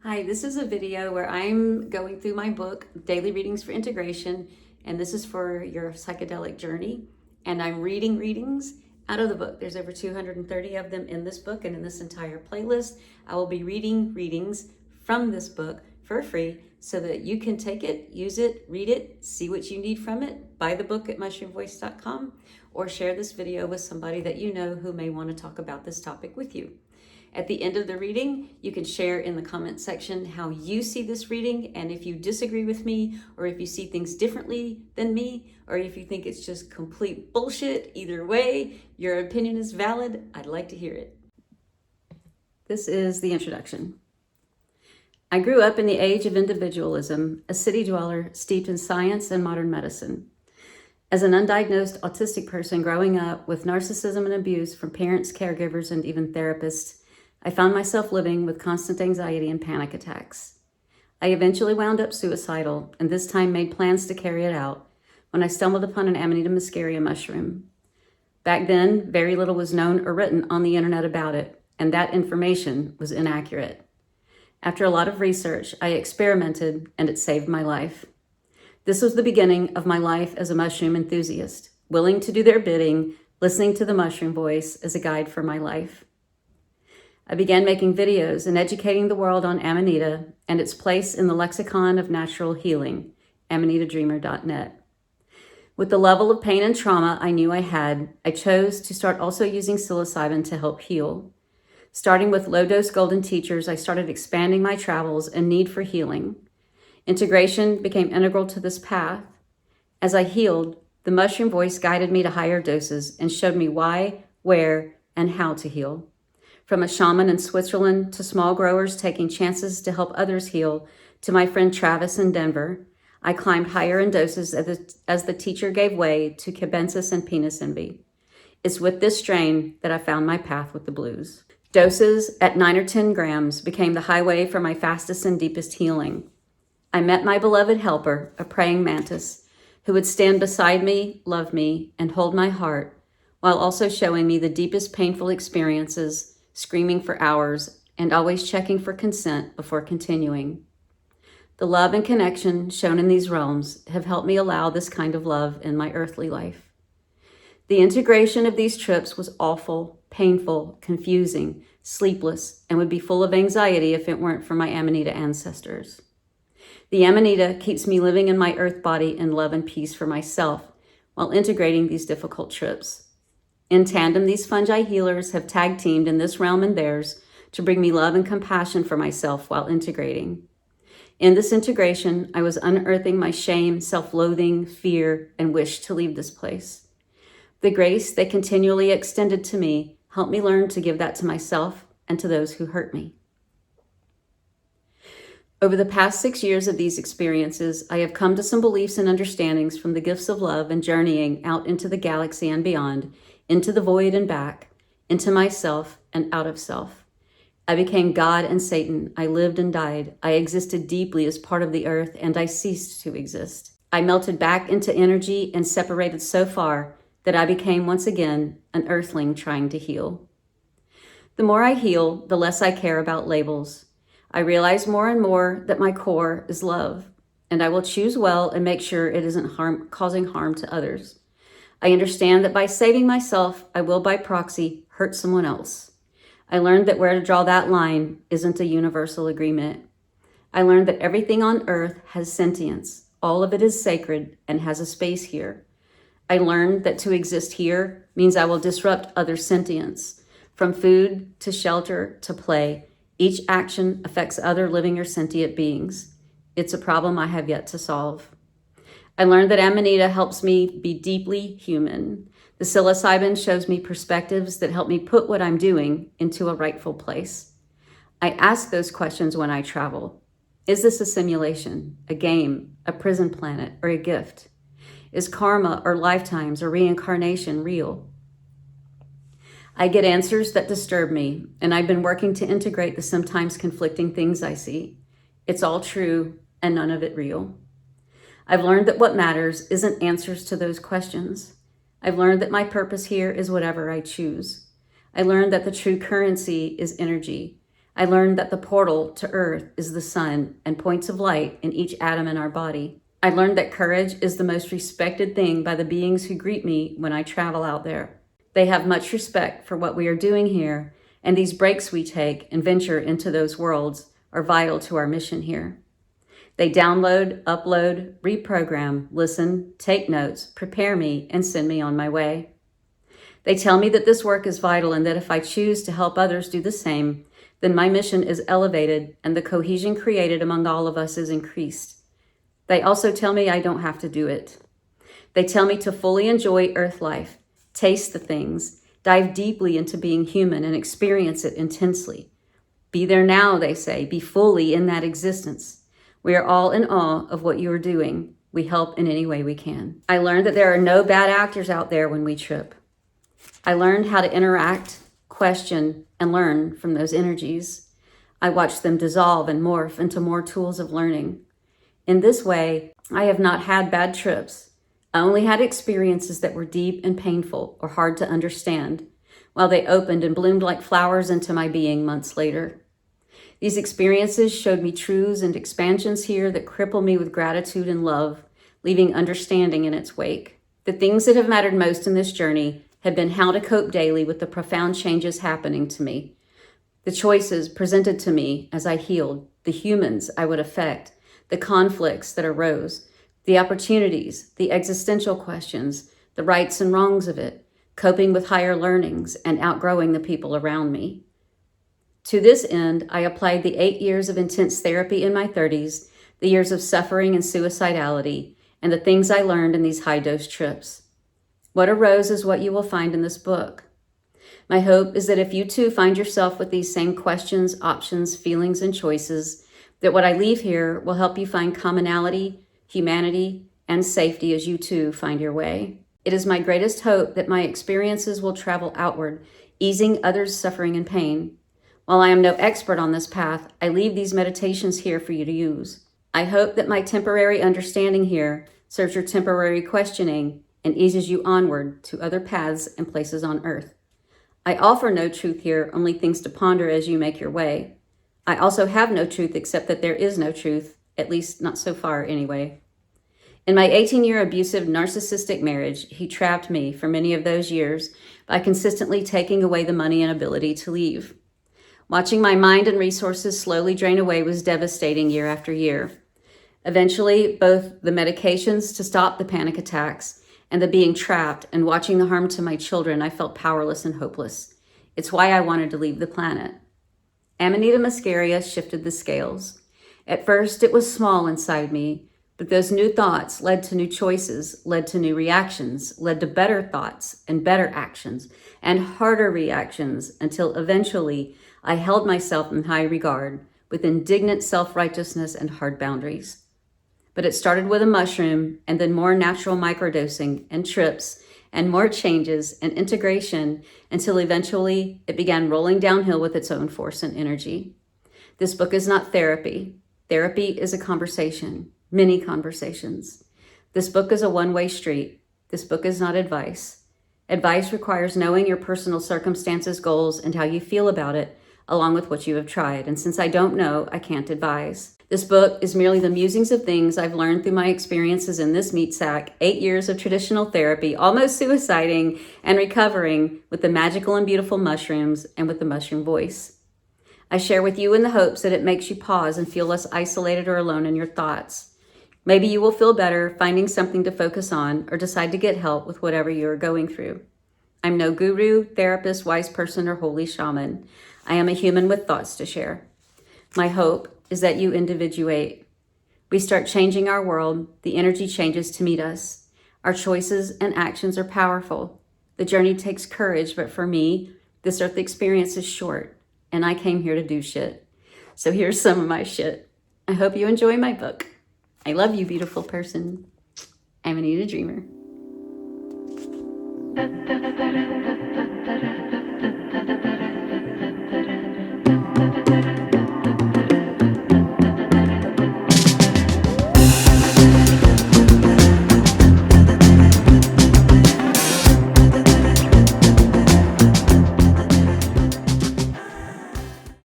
Hi, this is a video where I'm going through my book, Daily Readings for Integration, and this is for your psychedelic journey. And I'm reading readings out of the book. There's over 230 of them in this book and in this entire playlist. I will be reading readings from this book for free so that you can take it, use it, read it, see what you need from it, buy the book at mushroomvoice.com, or share this video with somebody that you know who may want to talk about this topic with you. At the end of the reading, you can share in the comment section how you see this reading, and if you disagree with me, or if you see things differently than me, or if you think it's just complete bullshit. Either way, your opinion is valid. I'd like to hear it. This is the introduction. I grew up in the age of individualism, a city dweller steeped in science and modern medicine. As an undiagnosed autistic person growing up with narcissism and abuse from parents, caregivers, and even therapists, I found myself living with constant anxiety and panic attacks. I eventually wound up suicidal, and this time made plans to carry it out when I stumbled upon an Amanita muscaria mushroom. Back then, very little was known or written on the internet about it, and that information was inaccurate. After a lot of research, I experimented, and it saved my life. This was the beginning of my life as a mushroom enthusiast, willing to do their bidding, listening to the mushroom voice as a guide for my life. I began making videos and educating the world on Amanita and its place in the lexicon of natural healing, amanitadreamer.net. With the level of pain and trauma I knew I had, I chose to start also using psilocybin to help heal. Starting with low-dose golden teachers, I started expanding my travels and need for healing. Integration became integral to this path. As I healed, the mushroom voice guided me to higher doses and showed me why, where, and how to heal. From a shaman in Switzerland to small growers taking chances to help others heal, to my friend Travis in Denver, I climbed higher in doses as the teacher gave way to cabensis and penis envy. It's with this strain that I found my path with the blues. Doses at 9 or 10 grams became the highway for my fastest and deepest healing. I met my beloved helper, a praying mantis, who would stand beside me, love me, and hold my heart, while also showing me the deepest painful experiences, screaming for hours, and always checking for consent before continuing. The love and connection shown in these realms have helped me allow this kind of love in my earthly life. The integration of these trips was awful, painful, confusing, sleepless, and would be full of anxiety if it weren't for my Amanita ancestors. The Amanita keeps me living in my earth body in love and peace for myself while integrating these difficult trips. In tandem, these fungi healers have tag-teamed in this realm and theirs to bring me love and compassion for myself while integrating. In this integration, I was unearthing my shame, self-loathing, fear, and wish to leave this place. The grace they continually extended to me helped me learn to give that to myself and to those who hurt me. Over the past 6 years of these experiences, I have come to some beliefs and understandings from the gifts of love and journeying out into the galaxy and beyond, into the void and back, into myself and out of self. I became God and Satan. I lived and died. I existed deeply as part of the earth, and I ceased to exist. I melted back into energy and separated so far that I became once again an earthling trying to heal. The more I heal, the less I care about labels. I realize more and more that my core is love, and I will choose well and make sure it isn't causing harm to others. I understand that by saving myself, I will by proxy hurt someone else. I learned that where to draw that line isn't a universal agreement. I learned that everything on earth has sentience. All of it is sacred and has a space here. I learned that to exist here means I will disrupt other sentience. From food to shelter to play, each action affects other living or sentient beings. It's a problem I have yet to solve. I learned that Amanita helps me be deeply human. The psilocybin shows me perspectives that help me put what I'm doing into a rightful place. I ask those questions when I travel. Is this a simulation, a game, a prison planet, or a gift? Is karma or lifetimes or reincarnation real? I get answers that disturb me, and I've been working to integrate the sometimes conflicting things I see. It's all true and none of it real. I've learned that what matters isn't answers to those questions. I've learned that my purpose here is whatever I choose. I learned that the true currency is energy. I learned that the portal to earth is the sun and points of light in each atom in our body. I learned that courage is the most respected thing by the beings who greet me when I travel out there. They have much respect for what we are doing here, and these breaks we take and venture into those worlds are vital to our mission here. They download, upload, reprogram, listen, take notes, prepare me, and send me on my way. They tell me that this work is vital and that if I choose to help others do the same, then my mission is elevated and the cohesion created among all of us is increased. They also tell me I don't have to do it. They tell me to fully enjoy earth life, taste the things, dive deeply into being human and experience it intensely. Be there now, they say, be fully in that existence. We are all in awe of what you are doing. We help in any way we can. I learned that there are no bad actors out there when we trip. I learned how to interact, question, and learn from those energies. I watched them dissolve and morph into more tools of learning. In this way, I have not had bad trips. I only had experiences that were deep and painful or hard to understand, while they opened and bloomed like flowers into my being months later. These experiences showed me truths and expansions here that cripple me with gratitude and love, leaving understanding in its wake. The things that have mattered most in this journey have been how to cope daily with the profound changes happening to me, the choices presented to me as I healed, the humans I would affect, the conflicts that arose, the opportunities, the existential questions, the rights and wrongs of it, coping with higher learnings, and outgrowing the people around me. To this end, I applied the 8 years of intense therapy in my 30s, the years of suffering and suicidality, and the things I learned in these high-dose trips. What arose is what you will find in this book. My hope is that if you too find yourself with these same questions, options, feelings, and choices, that what I leave here will help you find commonality, humanity, and safety as you too find your way. It is my greatest hope that my experiences will travel outward, easing others' suffering and pain. While I am no expert on this path, I leave these meditations here for you to use. I hope that my temporary understanding here serves your temporary questioning and eases you onward to other paths and places on earth. I offer no truth here, only things to ponder as you make your way. I also have no truth except that there is no truth, at least not so far anyway. In my 18-year abusive narcissistic marriage, he trapped me for many of those years by consistently taking away the money and ability to leave. Watching my mind and resources slowly drain away was devastating year after year. Eventually, both the medications to stop the panic attacks and the being trapped and watching the harm to my children, I felt powerless and hopeless. It's why I wanted to leave the planet. Amanita muscaria shifted the scales. At first, it was small inside me, but those new thoughts led to new choices, led to new reactions, led to better thoughts and better actions and harder reactions until eventually I held myself in high regard with indignant self-righteousness and hard boundaries. But it started with a mushroom and then more natural microdosing and trips and more changes and integration until eventually it began rolling downhill with its own force and energy. This book is not therapy. Therapy is a conversation, many conversations. This book is a one-way street. This book is not advice. Advice requires knowing your personal circumstances, goals, and how you feel about it, along with what you have tried. And since I don't know, I can't advise. This book is merely the musings of things I've learned through my experiences in this meat sack, 8 years of traditional therapy, almost suiciding and recovering with the magical and beautiful mushrooms and with the mushroom voice. I share with you in the hopes that it makes you pause and feel less isolated or alone in your thoughts. Maybe you will feel better finding something to focus on or decide to get help with whatever you are going through. I'm no guru, therapist, wise person, or holy shaman. I am a human with thoughts to share. My hope is that you individuate. We start changing our world, the energy changes to meet us. Our choices and actions are powerful. The journey takes courage, but for me, this earth experience is short, and I came here to do shit. So here's some of my shit. I hope you enjoy my book. I love you, beautiful person. Amanita Dreamer. Da, da, da, da, da, da, da, da, da, da, da, da, da, da, da.